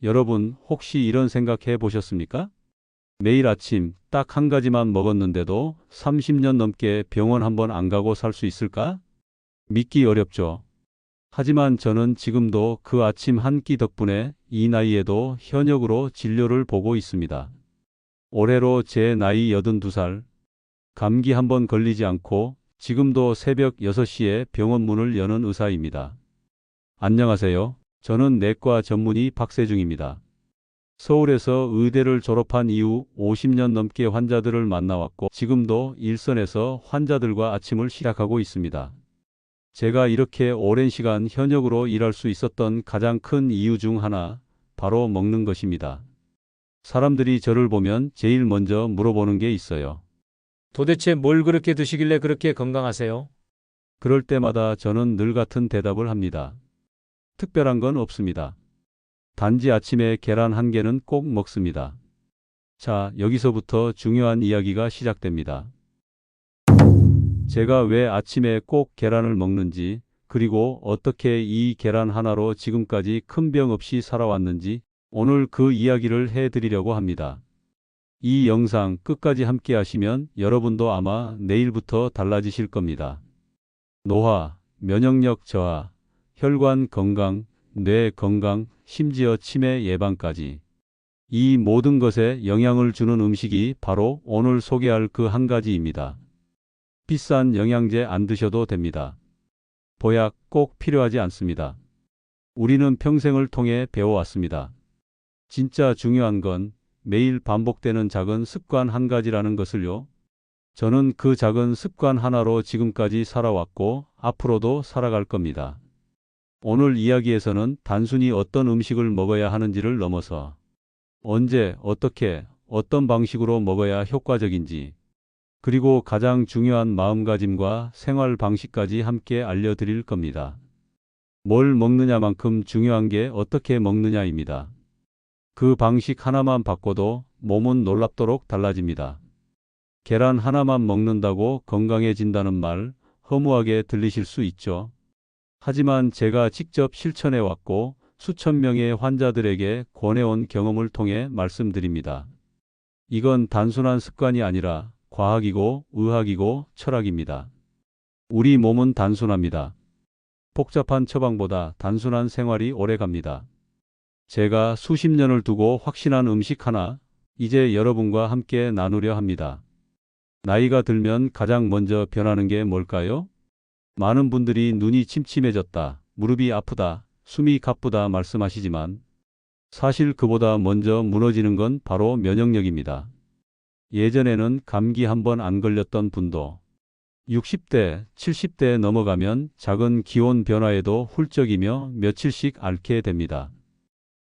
여러분, 혹시 이런 생각해 보셨습니까? 매일 아침 딱 한 가지만 먹었는데도 30년 넘게 병원 한번 안 가고 살 수 있을까? 믿기 어렵죠. 하지만 저는 지금도 그 아침 한 끼 덕분에 이 나이에도 현역으로 진료를 보고 있습니다. 올해로 제 나이 82살, 감기 한 번 걸리지 않고 지금도 새벽 6시에 병원 문을 여는 의사입니다. 안녕하세요. 저는 내과 전문의 박세중입니다. 서울에서 의대를 졸업한 이후 50년 넘게 환자들을 만나왔고 지금도 일선에서 환자들과 아침을 시작하고 있습니다. 제가 이렇게 오랜 시간 현역으로 일할 수 있었던 가장 큰 이유 중 하나, 바로 먹는 것입니다. 사람들이 저를 보면 제일 먼저 물어보는 게 있어요. 도대체 뭘 그렇게 드시길래 그렇게 건강하세요? 그럴 때마다 저는 늘 같은 대답을 합니다. 특별한 건 없습니다. 단지 아침에 계란 한 개는 꼭 먹습니다. 자, 여기서부터 중요한 이야기가 시작됩니다. 제가 왜 아침에 꼭 계란을 먹는지, 그리고 어떻게 이 계란 하나로 지금까지 큰 병 없이 살아왔는지 오늘 그 이야기를 해드리려고 합니다. 이 영상 끝까지 함께 하시면 여러분도 아마 내일부터 달라지실 겁니다. 노화, 면역력 저하, 혈관 건강, 뇌 건강, 심지어 치매 예방까지. 이 모든 것에 영향을 주는 음식이 바로 오늘 소개할 그 한 가지입니다. 비싼 영양제 안 드셔도 됩니다. 보약 꼭 필요하지 않습니다. 우리는 평생을 통해 배워왔습니다. 진짜 중요한 건 매일 반복되는 작은 습관 한 가지라는 것을요. 저는 그 작은 습관 하나로 지금까지 살아왔고 앞으로도 살아갈 겁니다. 오늘 이야기에서는 단순히 어떤 음식을 먹어야 하는지를 넘어서 언제, 어떻게, 어떤 방식으로 먹어야 효과적인지, 그리고 가장 중요한 마음가짐과 생활 방식까지 함께 알려드릴 겁니다. 뭘 먹느냐만큼 중요한 게 어떻게 먹느냐입니다. 그 방식 하나만 바꿔도 몸은 놀랍도록 달라집니다. 계란 하나만 먹는다고 건강해진다는 말 허무하게 들리실 수 있죠. 하지만 제가 직접 실천해 왔고 수천 명의 환자들에게 권해온 경험을 통해 말씀드립니다. 이건 단순한 습관이 아니라 과학이고 의학이고 철학입니다. 우리 몸은 단순합니다. 복잡한 처방보다 단순한 생활이 오래 갑니다. 제가 수십 년을 두고 확신한 음식 하나, 이제 여러분과 함께 나누려 합니다. 나이가 들면 가장 먼저 변하는 게 뭘까요? 많은 분들이 눈이 침침해졌다, 무릎이 아프다, 숨이 가쁘다 말씀하시지만 사실 그보다 먼저 무너지는 건 바로 면역력입니다. 예전에는 감기 한 번 안 걸렸던 분도 60대, 70대 넘어가면 작은 기온 변화에도 훌쩍이며 며칠씩 앓게 됩니다.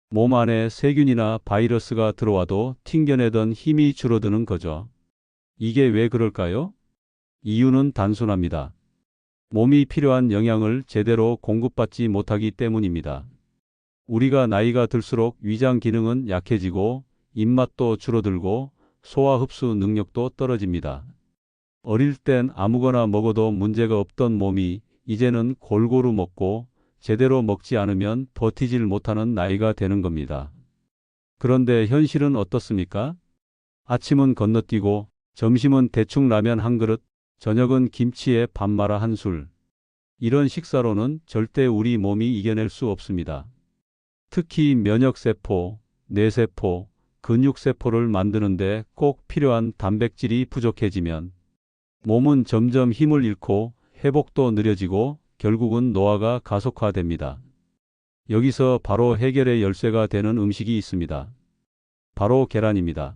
몸 안에 세균이나 바이러스가 들어와도 튕겨내던 힘이 줄어드는 거죠. 이게 왜 그럴까요? 이유는 단순합니다. 몸이 필요한 영양을 제대로 공급받지 못하기 때문입니다. 우리가 나이가 들수록 위장 기능은 약해지고 입맛도 줄어들고 소화 흡수 능력도 떨어집니다. 어릴 땐 아무거나 먹어도 문제가 없던 몸이 이제는 골고루 먹고 제대로 먹지 않으면 버티질 못하는 나이가 되는 겁니다. 그런데 현실은 어떻습니까? 아침은 건너뛰고 점심은 대충 라면 한 그릇, 저녁은 김치에 밥 말아 한 술. 이런 식사로는 절대 우리 몸이 이겨낼 수 없습니다. 특히 면역세포, 뇌세포, 근육세포를 만드는데 꼭 필요한 단백질이 부족해지면 몸은 점점 힘을 잃고 회복도 느려지고 결국은 노화가 가속화됩니다. 여기서 바로 해결의 열쇠가 되는 음식이 있습니다. 바로 계란입니다.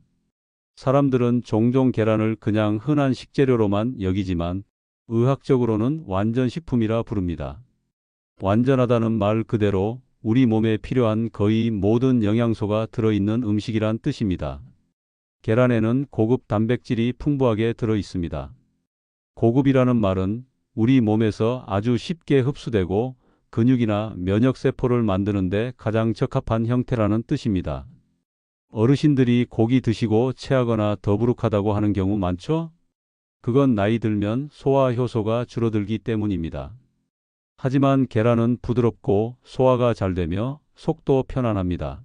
사람들은 종종 계란을 그냥 흔한 식재료로만 여기지만 의학적으로는 완전식품이라 부릅니다. 완전하다는 말 그대로 우리 몸에 필요한 거의 모든 영양소가 들어있는 음식이란 뜻입니다. 계란에는 고급 단백질이 풍부하게 들어 있습니다. 고급이라는 말은 우리 몸에서 아주 쉽게 흡수되고 근육이나 면역세포를 만드는데 가장 적합한 형태라는 뜻입니다. 어르신들이 고기 드시고 체하거나 더부룩하다고 하는 경우 많죠? 그건 나이 들면 소화 효소가 줄어들기 때문입니다. 하지만 계란은 부드럽고 소화가 잘 되며 속도 편안합니다.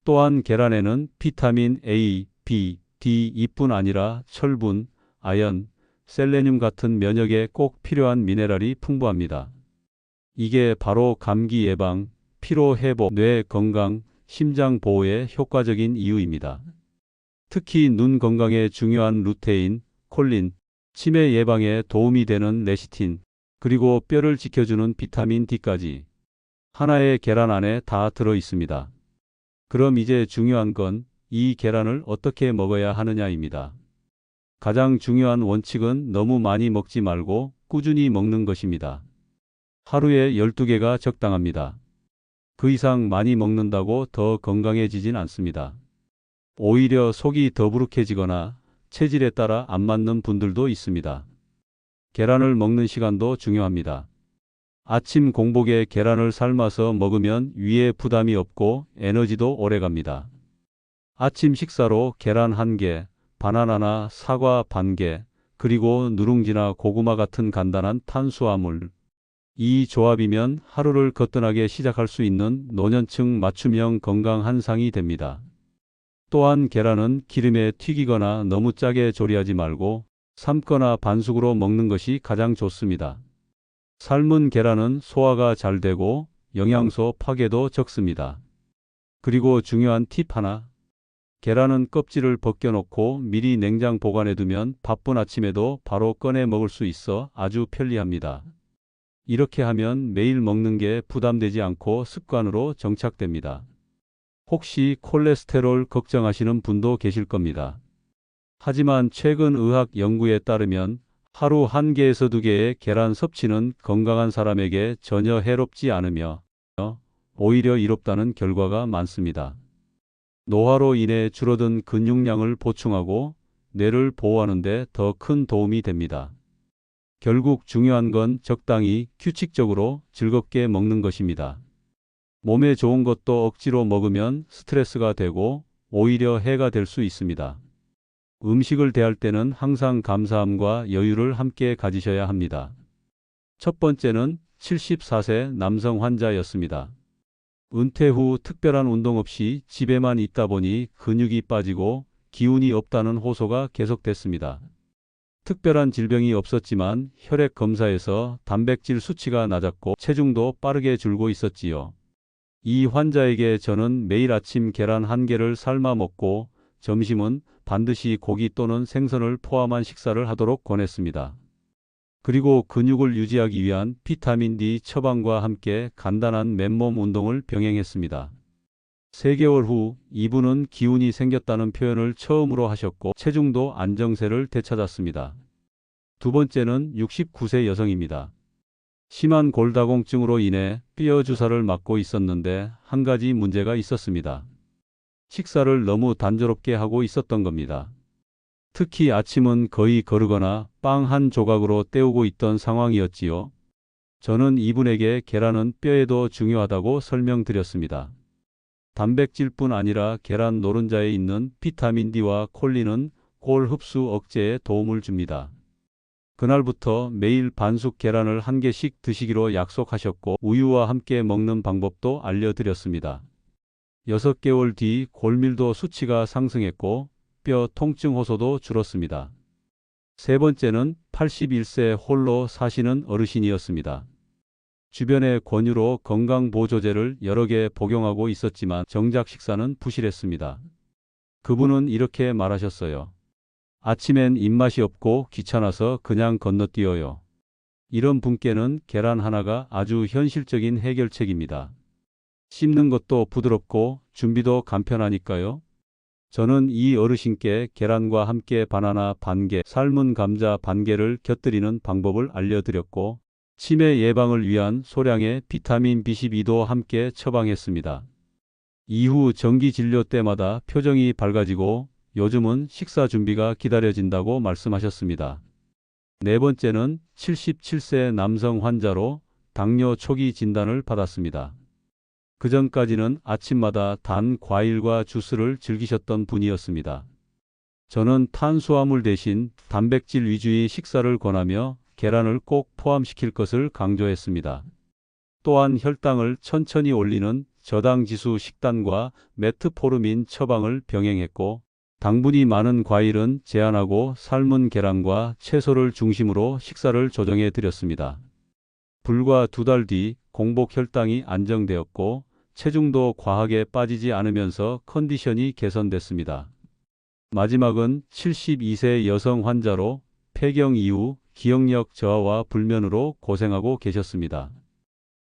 또한 계란에는 비타민 A, B, D, E뿐 아니라 철분, 아연, 셀레늄 같은 면역에 꼭 필요한 미네랄이 풍부합니다. 이게 바로 감기 예방, 피로 회복, 뇌 건강, 심장 보호에 효과적인 이유입니다. 특히 눈 건강에 중요한 루테인, 콜린, 치매 예방에 도움이 되는 레시틴, 그리고 뼈를 지켜주는 비타민 D까지 하나의 계란 안에 다 들어 있습니다. 그럼 이제 중요한 건 이 계란을 어떻게 먹어야 하느냐입니다. 가장 중요한 원칙은 너무 많이 먹지 말고 꾸준히 먹는 것입니다. 하루에 12개가 적당합니다. 그 이상 많이 먹는다고 더 건강해지진 않습니다. 오히려 속이 더부룩해지거나 체질에 따라 안 맞는 분들도 있습니다. 계란을 먹는 시간도 중요합니다. 아침 공복에 계란을 삶아서 먹으면 위에 부담이 없고 에너지도 오래갑니다. 아침 식사로 계란 1개, 바나나나 사과 반 개, 그리고 누룽지나 고구마 같은 간단한 탄수화물. 이 조합이면 하루를 거뜬하게 시작할 수 있는 노년층 맞춤형 건강 한상이 됩니다. 또한 계란은 기름에 튀기거나 너무 짜게 조리하지 말고 삶거나 반숙으로 먹는 것이 가장 좋습니다. 삶은 계란은 소화가 잘 되고 영양소 파괴도 적습니다. 그리고 중요한 팁 하나. 계란은 껍질을 벗겨놓고 미리 냉장 보관해 두면 바쁜 아침에도 바로 꺼내 먹을 수 있어 아주 편리합니다. 이렇게 하면 매일 먹는 게 부담되지 않고 습관으로 정착됩니다. 혹시 콜레스테롤 걱정하시는 분도 계실 겁니다. 하지만 최근 의학 연구에 따르면 하루 1개에서 2개의 계란 섭취는 건강한 사람에게 전혀 해롭지 않으며 오히려 이롭다는 결과가 많습니다. 노화로 인해 줄어든 근육량을 보충하고 뇌를 보호하는 데 더 큰 도움이 됩니다. 결국 중요한 건 적당히 규칙적으로 즐겁게 먹는 것입니다. 몸에 좋은 것도 억지로 먹으면 스트레스가 되고 오히려 해가 될 수 있습니다. 음식을 대할 때는 항상 감사함과 여유를 함께 가지셔야 합니다. 첫 번째는 74세 남성 환자였습니다. 은퇴 후 특별한 운동 없이 집에만 있다 보니 근육이 빠지고 기운이 없다는 호소가 계속됐습니다. 특별한 질병이 없었지만 혈액 검사에서 단백질 수치가 낮았고 체중도 빠르게 줄고 있었지요. 이 환자에게 저는 매일 아침 계란 1개를 삶아 먹고 점심은 반드시 고기 또는 생선을 포함한 식사를 하도록 권했습니다. 그리고 근육을 유지하기 위한 비타민 D 처방과 함께 간단한 맨몸 운동을 병행했습니다. 3개월 후 이분은 기운이 생겼다는 표현을 처음으로 하셨고 체중도 안정세를 되찾았습니다. 두 번째는 69세 여성입니다. 심한 골다공증으로 인해 뼈 주사를 맞고 있었는데 한 가지 문제가 있었습니다. 식사를 너무 단조롭게 하고 있었던 겁니다. 특히 아침은 거의 거르거나 빵 한 조각으로 때우고 있던 상황이었지요. 저는 이분에게 계란은 뼈에도 중요하다고 설명드렸습니다. 단백질뿐 아니라 계란 노른자에 있는 비타민 D와 콜린은 골 흡수 억제에 도움을 줍니다. 그날부터 매일 반숙 계란을 1개씩 드시기로 약속하셨고 우유와 함께 먹는 방법도 알려드렸습니다. 6개월 뒤 골밀도 수치가 상승했고 뼈 통증 호소도 줄었습니다. 세 번째는 81세 홀로 사시는 어르신이었습니다. 주변의 권유로 건강보조제를 여러 개 복용하고 있었지만 정작 식사는 부실했습니다. 그분은 이렇게 말하셨어요. 아침엔 입맛이 없고 귀찮아서 그냥 건너뛰어요. 이런 분께는 계란 하나가 아주 현실적인 해결책입니다. 씹는 것도 부드럽고 준비도 간편하니까요. 저는 이 어르신께 계란과 함께 바나나 반 개, 삶은 감자 반 개를 곁들이는 방법을 알려드렸고 치매 예방을 위한 소량의 비타민 B12도 함께 처방했습니다. 이후 정기 진료 때마다 표정이 밝아지고 요즘은 식사 준비가 기다려진다고 말씀하셨습니다. 네 번째는 77세 남성 환자로 당뇨 초기 진단을 받았습니다. 그전까지는 아침마다 단 과일과 주스를 즐기셨던 분이었습니다. 저는 탄수화물 대신 단백질 위주의 식사를 권하며 계란을 꼭 포함시킬 것을 강조했습니다. 또한 혈당을 천천히 올리는 저당지수 식단과 메트포르민 처방을 병행했고, 당분이 많은 과일은 제한하고 삶은 계란과 채소를 중심으로 식사를 조정해 드렸습니다. 불과 2달 뒤 공복 혈당이 안정되었고 체중도 과하게 빠지지 않으면서 컨디션이 개선됐습니다. 마지막은 72세 여성 환자로 폐경 이후 기억력 저하와 불면으로 고생하고 계셨습니다.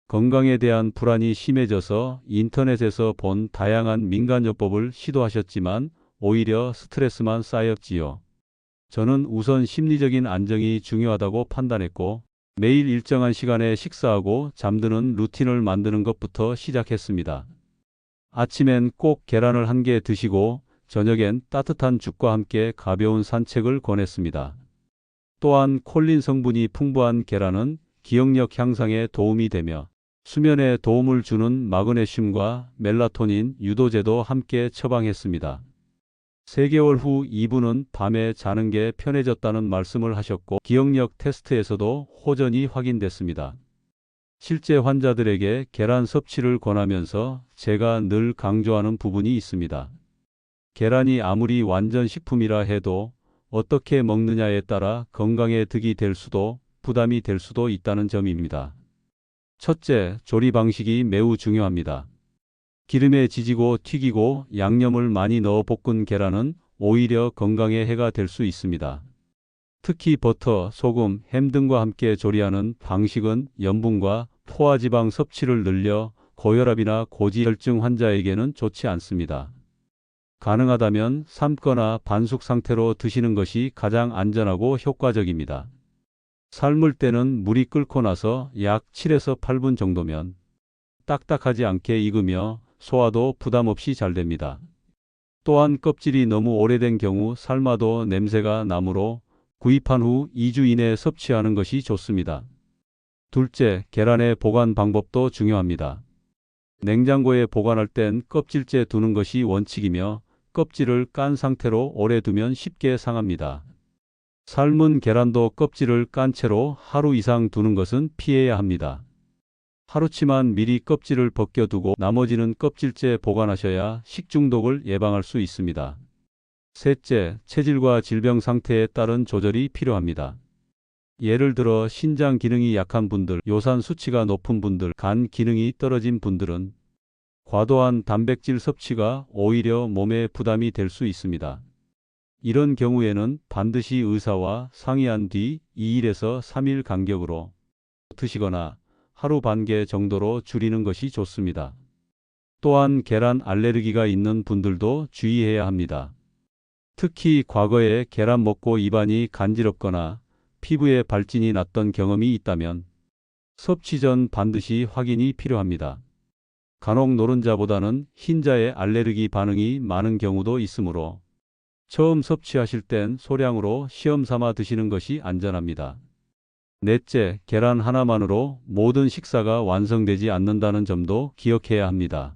건강에 대한 불안이 심해져서 인터넷에서 본 다양한 민간요법을 시도하셨지만 오히려 스트레스만 쌓였지요. 저는 우선 심리적인 안정이 중요하다고 판단했고 매일 일정한 시간에 식사하고 잠드는 루틴을 만드는 것부터 시작했습니다. 아침엔 꼭 계란을 1개 드시고 저녁엔 따뜻한 죽과 함께 가벼운 산책을 권했습니다. 또한 콜린 성분이 풍부한 계란은 기억력 향상에 도움이 되며 수면에 도움을 주는 마그네슘과 멜라토닌 유도제도 함께 처방했습니다. 3개월 후 이분은 밤에 자는 게 편해졌다는 말씀을 하셨고 기억력 테스트에서도 호전이 확인됐습니다. 실제 환자들에게 계란 섭취를 권하면서 제가 늘 강조하는 부분이 있습니다. 계란이 아무리 완전 식품이라 해도 어떻게 먹느냐에 따라 건강에 득이 될 수도 부담이 될 수도 있다는 점입니다. 첫째, 조리 방식이 매우 중요합니다. 기름에 지지고 튀기고 양념을 많이 넣어 볶은 계란은 오히려 건강에 해가 될 수 있습니다. 특히 버터, 소금, 햄 등과 함께 조리하는 방식은 염분과 포화지방 섭취를 늘려 고혈압이나 고지혈증 환자에게는 좋지 않습니다. 가능하다면 삶거나 반숙 상태로 드시는 것이 가장 안전하고 효과적입니다. 삶을 때는 물이 끓고 나서 약 7에서 8분 정도면 딱딱하지 않게 익으며 소화도 부담 없이 잘 됩니다. 또한 껍질이 너무 오래된 경우 삶아도 냄새가 나므로 구입한 후 2주 이내에 섭취하는 것이 좋습니다. 둘째, 계란의 보관 방법도 중요합니다. 냉장고에 보관할 땐 껍질째 두는 것이 원칙이며 껍질을 깐 상태로 오래 두면 쉽게 상합니다. 삶은 계란도 껍질을 깐 채로 하루 이상 두는 것은 피해야 합니다. 하루치만 미리 껍질을 벗겨두고 나머지는 껍질째 보관하셔야 식중독을 예방할 수 있습니다. 셋째, 체질과 질병 상태에 따른 조절이 필요합니다. 예를 들어 신장 기능이 약한 분들, 요산 수치가 높은 분들, 간 기능이 떨어진 분들은 과도한 단백질 섭취가 오히려 몸에 부담이 될 수 있습니다. 이런 경우에는 반드시 의사와 상의한 뒤 2일에서 3일 간격으로 드시거나 하루 반개 정도로 줄이는 것이 좋습니다. 또한 계란 알레르기가 있는 분들도 주의해야 합니다. 특히 과거에 계란 먹고 입안이 간지럽거나 피부에 발진이 났던 경험이 있다면 섭취 전 반드시 확인이 필요합니다. 간혹 노른자보다는 흰자에 알레르기 반응이 많은 경우도 있으므로 처음 섭취하실 땐 소량으로 시험 삼아 드시는 것이 안전합니다. 넷째, 계란 하나만으로 모든 식사가 완성되지 않는다는 점도 기억해야 합니다.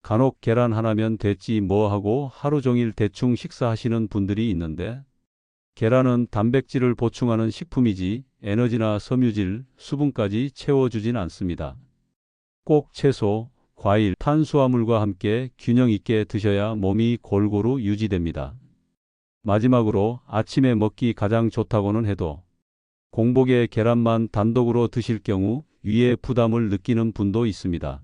간혹 계란 하나면 됐지 뭐 하고 하루 종일 대충 식사하시는 분들이 있는데 계란은 단백질을 보충하는 식품이지 에너지나 섬유질, 수분까지 채워주진 않습니다. 꼭 채소, 과일, 탄수화물과 함께 균형 있게 드셔야 몸이 골고루 유지됩니다. 마지막으로 아침에 먹기 가장 좋다고는 해도 공복에 계란만 단독으로 드실 경우 위에 부담을 느끼는 분도 있습니다.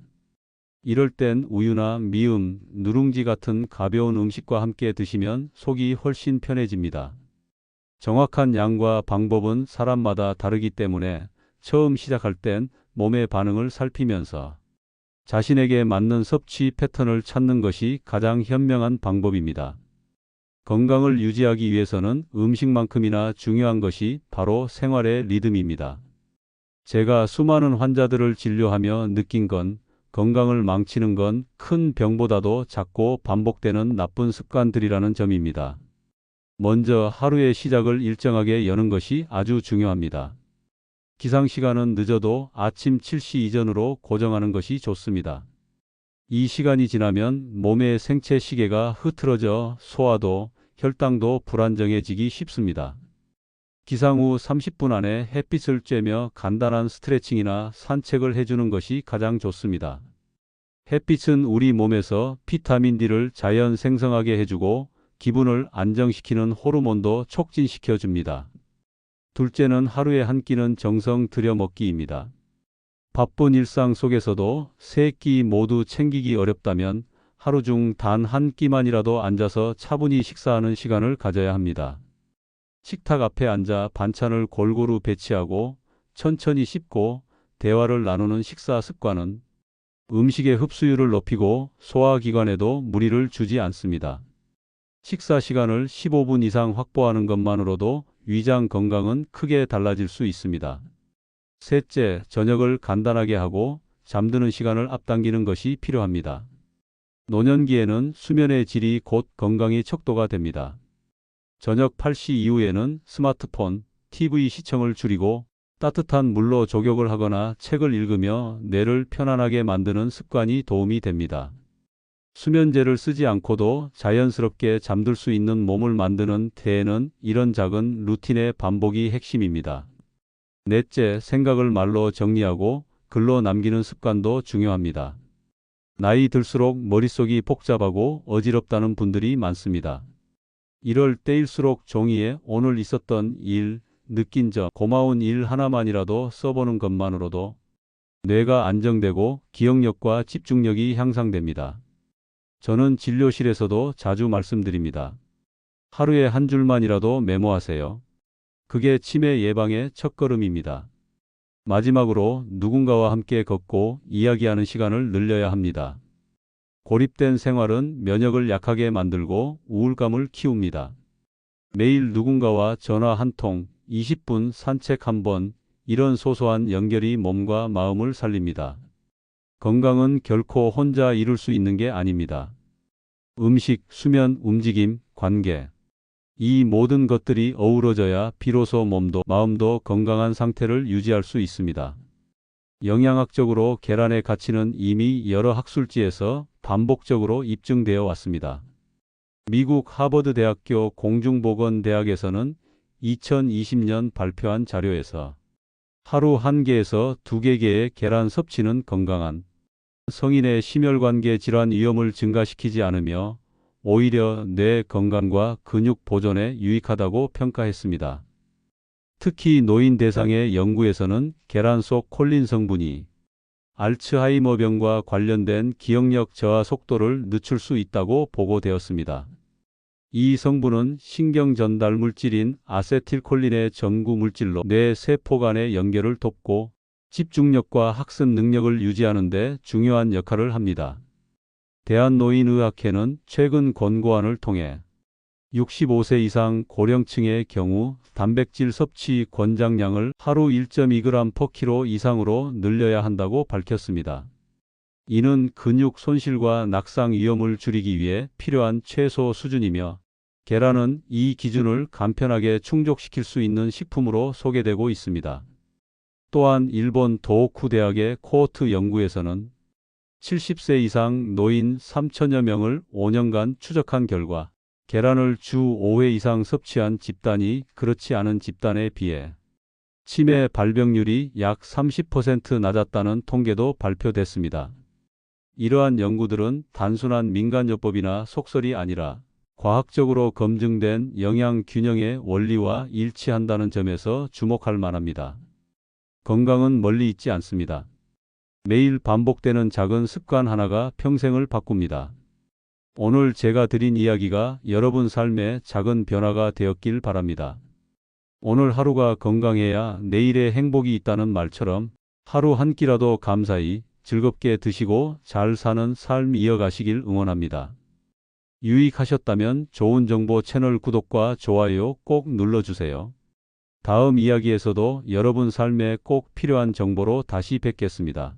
이럴 땐 우유나 미음, 누룽지 같은 가벼운 음식과 함께 드시면 속이 훨씬 편해집니다. 정확한 양과 방법은 사람마다 다르기 때문에 처음 시작할 땐 몸의 반응을 살피면서 자신에게 맞는 섭취 패턴을 찾는 것이 가장 현명한 방법입니다. 건강을 유지하기 위해서는 음식만큼이나 중요한 것이 바로 생활의 리듬입니다. 제가 수많은 환자들을 진료하며 느낀 건 건강을 망치는 건 큰 병보다도 작고 반복되는 나쁜 습관들이라는 점입니다. 먼저 하루의 시작을 일정하게 여는 것이 아주 중요합니다. 기상시간은 늦어도 아침 7시 이전으로 고정하는 것이 좋습니다. 이 시간이 지나면 몸의 생체 시계가 흐트러져 소화도, 혈당도 불안정해지기 쉽습니다. 기상 후 30분 안에 햇빛을 쬐며 간단한 스트레칭이나 산책을 해주는 것이 가장 좋습니다. 햇빛은 우리 몸에서 비타민 D를 자연 생성하게 해주고 기분을 안정시키는 호르몬도 촉진시켜 줍니다. 둘째는 하루에 한 끼는 정성 들여 먹기입니다. 바쁜 일상 속에서도 세 끼 모두 챙기기 어렵다면 하루 중 단 한 끼만이라도 앉아서 차분히 식사하는 시간을 가져야 합니다. 식탁 앞에 앉아 반찬을 골고루 배치하고 천천히 씹고 대화를 나누는 식사 습관은 음식의 흡수율을 높이고 소화기관에도 무리를 주지 않습니다. 식사 시간을 15분 이상 확보하는 것만으로도 위장 건강은 크게 달라질 수 있습니다. 셋째, 저녁을 간단하게 하고 잠드는 시간을 앞당기는 것이 필요합니다. 노년기에는 수면의 질이 곧 건강의 척도가 됩니다. 저녁 8시 이후에는 스마트폰, TV 시청을 줄이고 따뜻한 물로 족욕을 하거나 책을 읽으며 뇌를 편안하게 만드는 습관이 도움이 됩니다. 수면제를 쓰지 않고도 자연스럽게 잠들 수 있는 몸을 만드는 데에는 이런 작은 루틴의 반복이 핵심입니다. 넷째, 생각을 말로 정리하고 글로 남기는 습관도 중요합니다. 나이 들수록 머릿속이 복잡하고 어지럽다는 분들이 많습니다. 이럴 때일수록 종이에 오늘 있었던 일, 느낀 점, 고마운 일 하나만이라도 써보는 것만으로도 뇌가 안정되고 기억력과 집중력이 향상됩니다. 저는 진료실에서도 자주 말씀드립니다. 하루에 한 줄만이라도 메모하세요. 그게 치매 예방의 첫걸음입니다. 마지막으로 누군가와 함께 걷고 이야기하는 시간을 늘려야 합니다. 고립된 생활은 면역을 약하게 만들고 우울감을 키웁니다. 매일 누군가와 전화 한 통, 20분 산책 한 번, 이런 소소한 연결이 몸과 마음을 살립니다. 건강은 결코 혼자 이룰 수 있는 게 아닙니다. 음식, 수면, 움직임, 관계. 이 모든 것들이 어우러져야 비로소 몸도 마음도 건강한 상태를 유지할 수 있습니다. 영양학적으로 계란의 가치는 이미 여러 학술지에서 반복적으로 입증되어 왔습니다. 미국 하버드 대학교 공중보건대학에서는 2020년 발표한 자료에서 하루 1개에서 2개의 계란 섭취는 건강한 성인의 심혈관계 질환 위험을 증가시키지 않으며 오히려 뇌 건강과 근육 보존에 유익하다고 평가했습니다. 특히 노인 대상의 연구에서는 계란 속 콜린 성분이 알츠하이머병과 관련된 기억력 저하 속도를 늦출 수 있다고 보고되었습니다. 이 성분은 신경 전달 물질인 아세틸콜린의 전구 물질로 뇌 세포 간의 연결을 돕고 집중력과 학습 능력을 유지하는 데 중요한 역할을 합니다. 대한노인의학회는 최근 권고안을 통해 65세 이상 고령층의 경우 단백질 섭취 권장량을 하루 1.2g/kg 이상으로 늘려야 한다고 밝혔습니다. 이는 근육 손실과 낙상 위험을 줄이기 위해 필요한 최소 수준이며 계란은 이 기준을 간편하게 충족시킬 수 있는 식품으로 소개되고 있습니다. 또한 일본 도호쿠 대학의 코호트 연구에서는 70세 이상 노인 3천여 명을 5년간 추적한 결과 계란을 주 5회 이상 섭취한 집단이 그렇지 않은 집단에 비해 치매 발병률이 약 30% 낮았다는 통계도 발표됐습니다. 이러한 연구들은 단순한 민간요법이나 속설이 아니라 과학적으로 검증된 영양 균형의 원리와 일치한다는 점에서 주목할 만합니다. 건강은 멀리 있지 않습니다. 매일 반복되는 작은 습관 하나가 평생을 바꿉니다. 오늘 제가 드린 이야기가 여러분 삶에 작은 변화가 되었길 바랍니다. 오늘 하루가 건강해야 내일의 행복이 있다는 말처럼 하루 한 끼라도 감사히 즐겁게 드시고 잘 사는 삶 이어가시길 응원합니다. 유익하셨다면 좋은 정보 채널 구독과 좋아요 꼭 눌러주세요. 다음 이야기에서도 여러분 삶에 꼭 필요한 정보로 다시 뵙겠습니다.